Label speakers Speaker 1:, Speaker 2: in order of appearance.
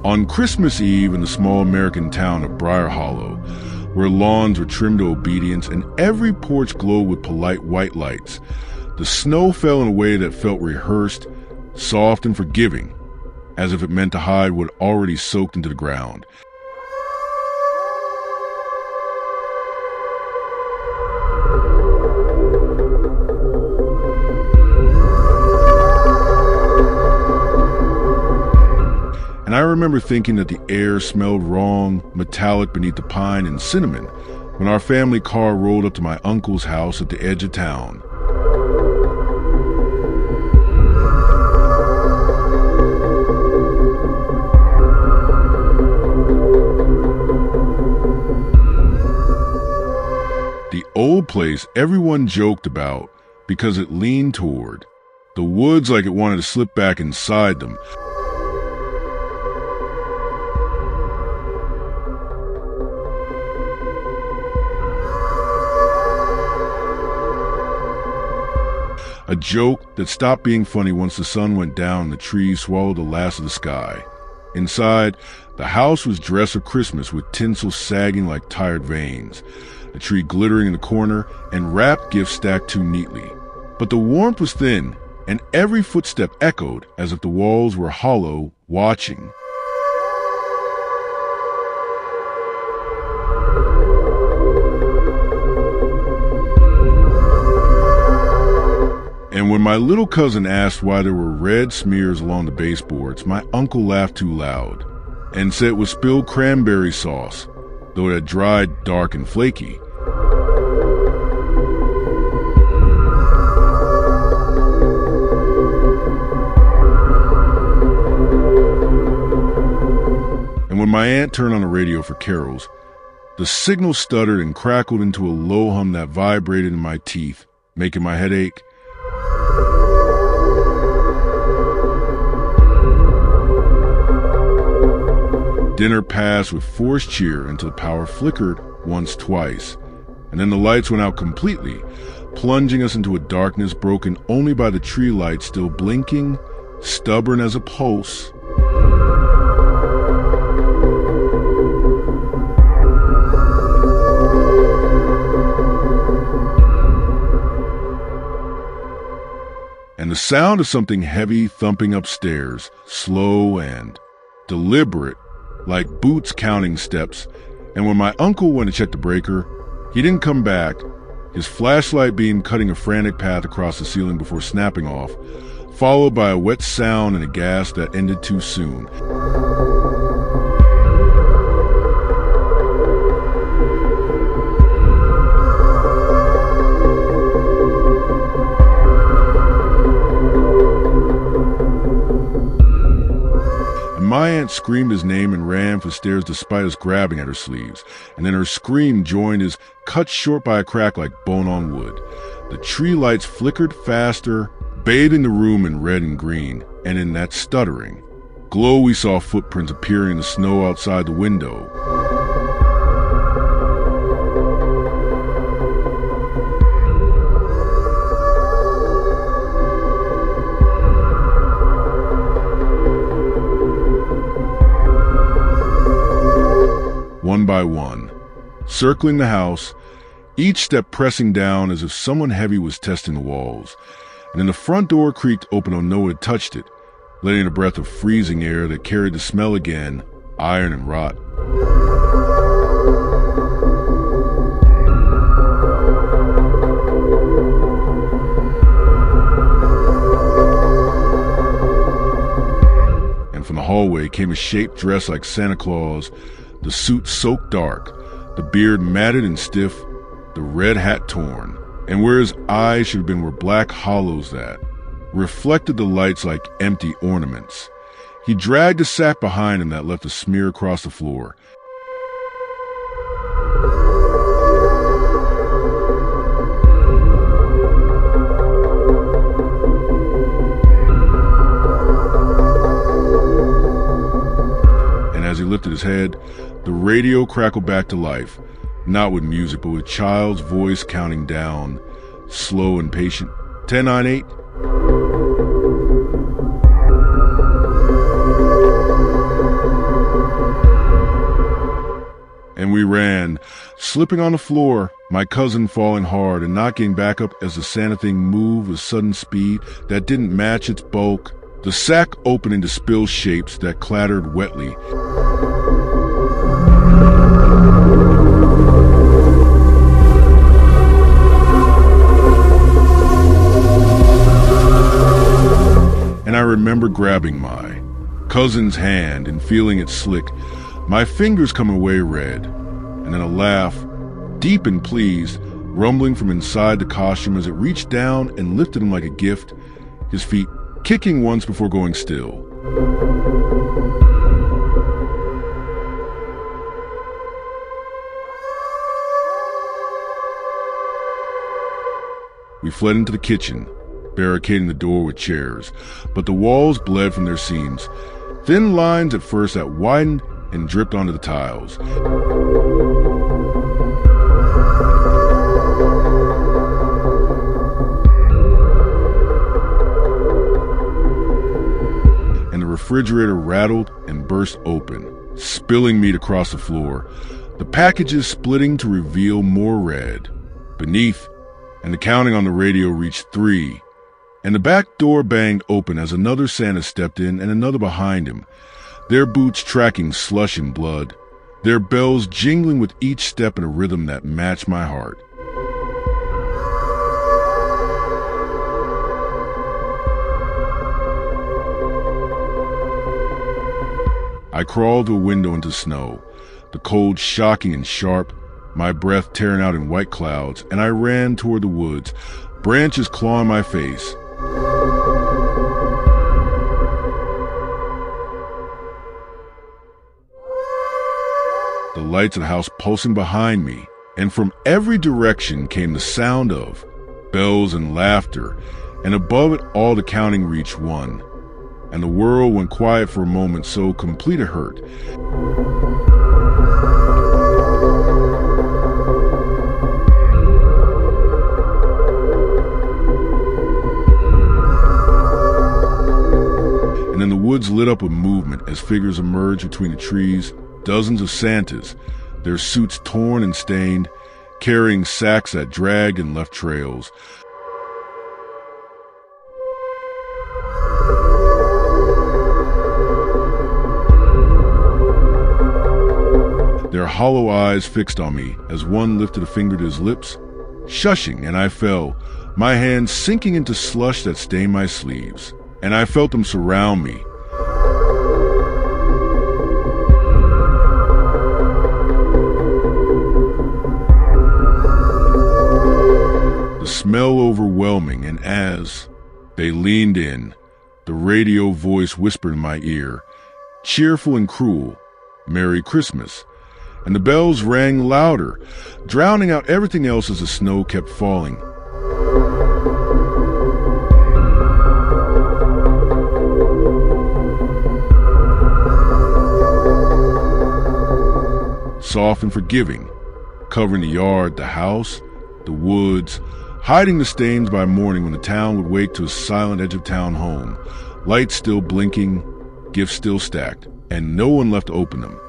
Speaker 1: On Christmas Eve in the small American town of Brier Hollow, where lawns were trimmed to obedience and every porch glowed with polite white lights, the snow fell in a way that felt rehearsed, soft and forgiving, as if it meant to hide what had already soaked into the ground. And I remember thinking that the air smelled wrong, metallic beneath the pine and cinnamon, when our family car rolled up to my uncle's house at the edge of town. The old place everyone joked about because it leaned toward the woods like it wanted to slip back inside them. A joke that stopped being funny once the sun went down and the trees swallowed the last of the sky. Inside, the house was dressed for Christmas with tinsel sagging like tired veins, a tree glittering in the corner, and wrapped gifts stacked too neatly. But the warmth was thin, and every footstep echoed as if the walls were hollow, watching. And when my little cousin asked why there were red smears along the baseboards, my uncle laughed too loud and said it was spilled cranberry sauce, though it had dried dark and flaky. And when my aunt turned on the radio for carols, the signal stuttered and crackled into a low hum that vibrated in my teeth, making my head ache. Dinner passed with forced cheer until the power flickered once, twice, and then the lights went out completely, plunging us into a darkness broken only by the tree lights still blinking, stubborn as a pulse. And the sound of something heavy thumping upstairs, slow and deliberate, like boots counting steps. And when my uncle went to check the breaker, he didn't come back, his flashlight beam cutting a frantic path across the ceiling before snapping off, followed by a wet sound and a gasp that ended too soon. My aunt screamed his name and ran for the stairs despite us grabbing at her sleeves, and then her scream joined his, cut short by a crack like bone on wood. The tree lights flickered faster, bathing the room in red and green, and in that stuttering glow we saw footprints appearing in the snow outside the window. One by one, circling the house, each step pressing down as if someone heavy was testing the walls. And then the front door creaked open on no one had touched it, letting in a breath of freezing air that carried the smell again, iron and rot. And from the hallway came a shape dressed like Santa Claus, the suit soaked dark, the beard matted and stiff, the red hat torn, and where his eyes should have been were black hollows that reflected the lights like empty ornaments. He dragged a sack behind him that left a smear across the floor. And as he lifted his head, the radio crackled back to life, not with music, but with a child's voice counting down, slow and patient. 10, 9, 8. and we ran, slipping on the floor, my cousin falling hard and not getting back up as the Santa thing moved with sudden speed that didn't match its bulk, the sack opened into spill shapes that clattered wetly. And I remember grabbing my cousin's hand and feeling it slick, my fingers come away red, and then a laugh, deep and pleased, rumbling from inside the costume as it reached down and lifted him like a gift, his feet kicking once before going still. We fled into the kitchen, barricading the door with chairs, but the walls bled from their seams, thin lines at first that widened and dripped onto the tiles. And the refrigerator rattled and burst open, spilling meat across the floor, the packages splitting to reveal more red. Beneath, and the counting on the radio reached 3, and the back door banged open as another Santa stepped in and another behind him, their boots tracking slush and blood, their bells jingling with each step in a rhythm that matched my heart. I crawled to a window into snow, the cold shocking and sharp, my breath tearing out in white clouds, and I ran toward the woods, branches clawing my face. The lights of the house pulsing behind me, and from every direction came the sound of bells and laughter, and above it all the counting reached 1, and the world went quiet for a moment, so complete a hurt. And then the woods lit up with movement as figures emerged between the trees, dozens of Santas, their suits torn and stained, carrying sacks that dragged and left trails. Their hollow eyes fixed on me as one lifted a finger to his lips, shushing, and I fell, my hands sinking into slush that stained my sleeves, and I felt them surround me. The smell overwhelming, and as they leaned in, the radio voice whispered in my ear, cheerful and cruel, "Merry Christmas." And the bells rang louder, drowning out everything else as the snow kept falling. Soft and forgiving, covering the yard, the house, the woods, hiding the stains by morning when the town would wake to a silent edge of town home, lights still blinking, gifts still stacked, and no one left to open them.